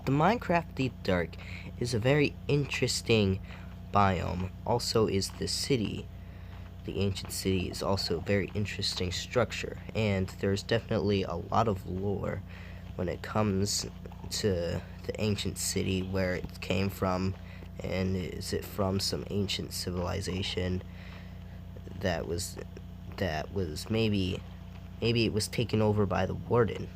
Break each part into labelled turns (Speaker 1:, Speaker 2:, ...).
Speaker 1: The Minecraft Deep Dark is a very interesting biome. Also is the city. The ancient city is also a very interesting structure, and there's definitely a lot of lore when it comes to the ancient city, where it came from, and is it from some ancient civilization that was maybe it was taken over by the Warden.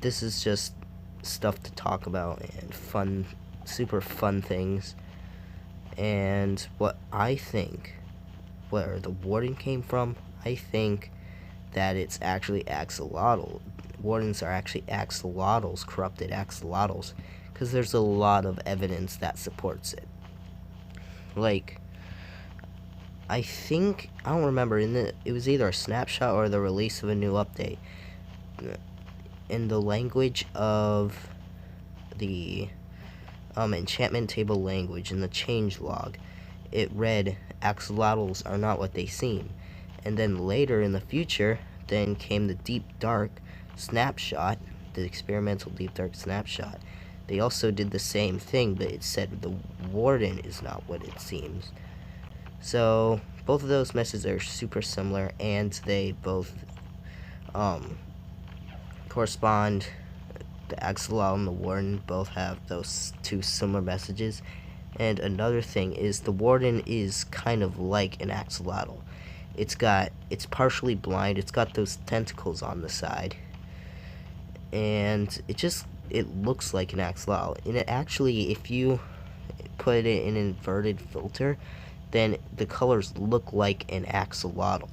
Speaker 1: This is just stuff to talk about and fun, super fun things. And what I think, where the Warden came from, I think that it's actually axolotl. Wardens are actually axolotls, corrupted axolotls, because there's a lot of evidence that supports it. Like, I don't remember, it was either a snapshot or the release of a new update. In the language of the enchantment table language, in the change log, it read, axolotls are not what they seem. And then later in the future, then came the Deep Dark snapshot, the experimental Deep Dark snapshot. They also did the same thing, but it said the Warden is not what it seems. So both of those messages are super similar, and they both correspond. The axolotl and the Warden both have those two similar messages. And another thing is the Warden is kind of like an axolotl. It's partially blind, it's got those tentacles on the side, and it looks like an axolotl. And it actually, if you put it in an inverted filter, then the colors look like an axolotl.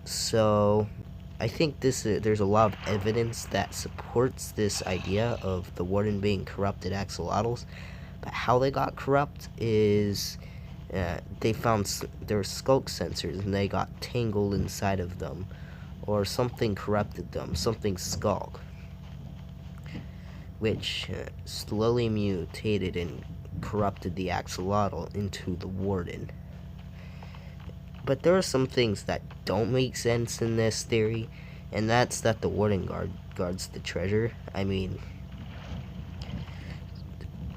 Speaker 1: So I think there's a lot of evidence that supports this idea of the Warden being corrupted axolotls. But how they got corrupt is they found their skulk sensors, and they got tangled inside of them, or something corrupted them, something skulk, which slowly mutated and corrupted the axolotl into the Warden. But there are some things that don't make sense in this theory, and that's that the Warden guards the treasure. I mean,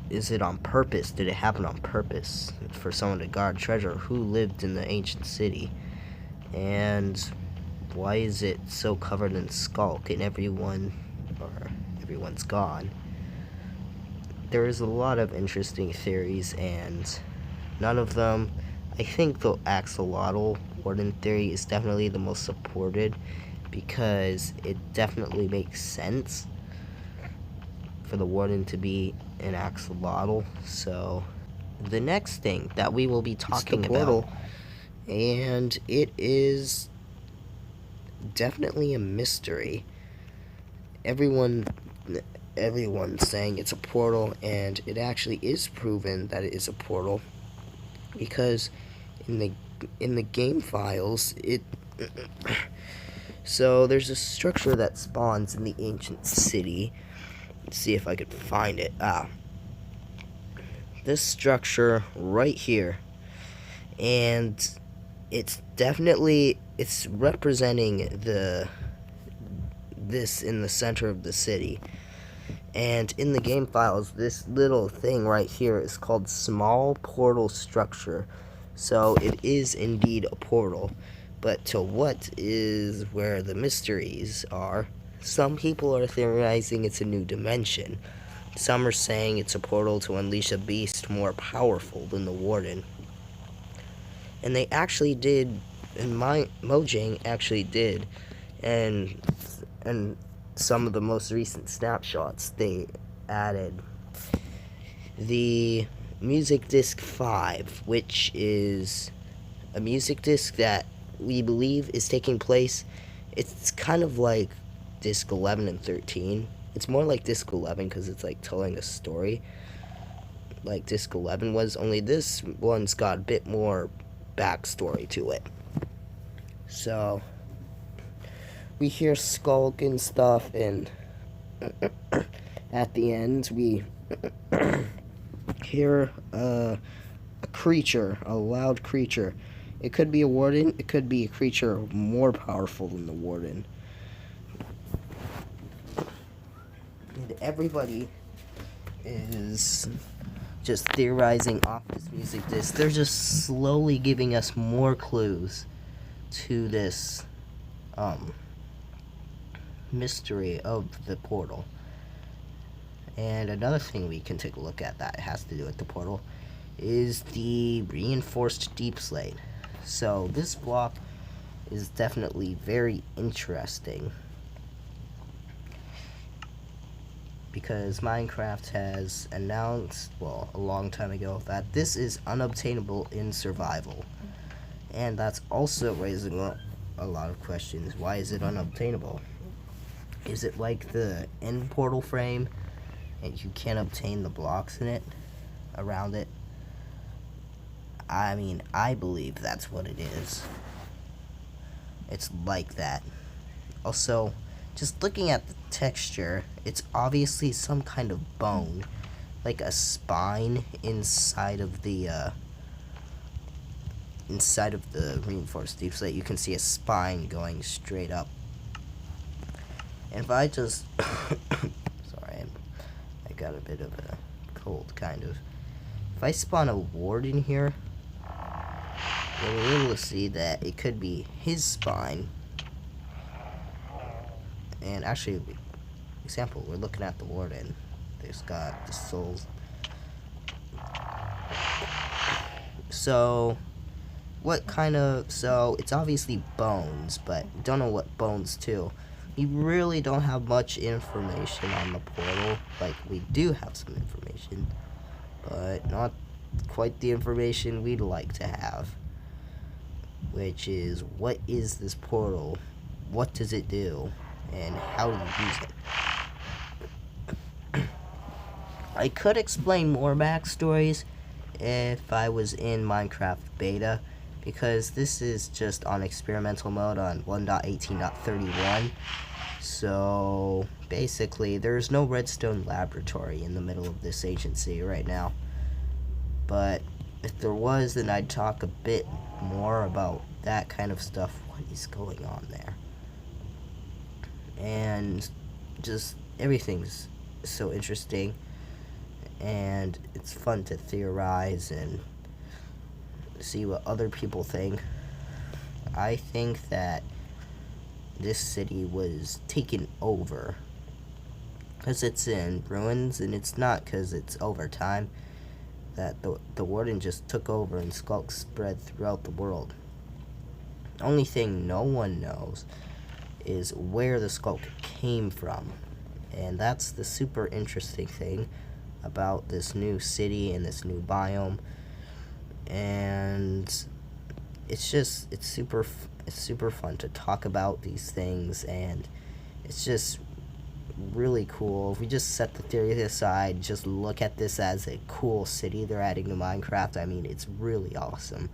Speaker 1: is it on purpose? Did it happen on purpose for someone to guard treasure? Who lived in the ancient city? And why is it so covered in skulk and everyone's gone? There is a lot of interesting theories, and none of them, I think the axolotl Warden theory is definitely the most supported, because it definitely makes sense for the Warden to be an axolotl. So the next thing that we will be talking about, and it is definitely a mystery. Everyone's saying it's a portal, and it actually is proven that it is a portal, because in the game files, so there's a structure that spawns in the ancient city. Let's see if I could find it. This structure right here, and it's representing this in the center of the city. And in the game files, this little thing right here is called small portal structure. So it is indeed a portal. But to what is where the mysteries are. Some people are theorizing it's a new dimension. Some are saying it's a portal to unleash a beast more powerful than the Warden. And they actually did, and Mojang actually did, and some of the most recent snapshots, they added the Music Disc 5, which is a music disc that we believe is taking place. It's kind of like Disc 11 and 13. It's more like Disc 11 because it's like telling a story like Disc 11 was, only this one's got a bit more backstory to it. So we hear Skulk and stuff, and at the end we hear a creature, a loud creature. It could be a Warden, it could be a creature more powerful than the Warden. and everybody is just theorizing off this music disc. They're just slowly giving us more clues to this mystery of the portal. And another thing we can take a look at that has to do with the portal is the reinforced deep slate. So this block is definitely very interesting because Minecraft has announced, well, a long time ago, that this is unobtainable in survival. And that's also raising a lot of questions. Why is it unobtainable? Is it like the end portal frame and you can't obtain the blocks in it, around it? I mean, I believe that's what it is. It's like that. Also, just looking at the texture, it's obviously some kind of bone, like a spine inside of the reinforced deep slate. You can see a spine going straight up. And if I just sorry, I got a bit of a cold, kind of. If I spawn a warden here, we'll be able to see that it could be his spine. And actually, example, we're looking at the warden. There's got the souls. So, so it's obviously bones, but we don't know what bones to. We really don't have much information on the portal. Like, we do have some information, but not quite the information we'd like to have. Which is, what is this portal? What does it do? And how do you use it? I could explain more backstories if I was in Minecraft beta, because this is just on experimental mode on 1.18.31. So basically, there's no redstone laboratory in the middle of this agency right now. But if there was, then I'd talk a bit more about that kind of stuff, what is going on there. And just everything's so interesting, and it's fun to theorize and see what other people think. I think that this city was taken over because it's in ruins, and it's not because it's over time that the warden just took over and skulks spread throughout the world. The only thing no one knows is where the skulk came from, and that's the super interesting thing about this new city and this new biome. And it's super fun to talk about these things, and it's just really cool. If we just set the theory aside, just look at this as a cool city they're adding to Minecraft, I mean, it's really awesome.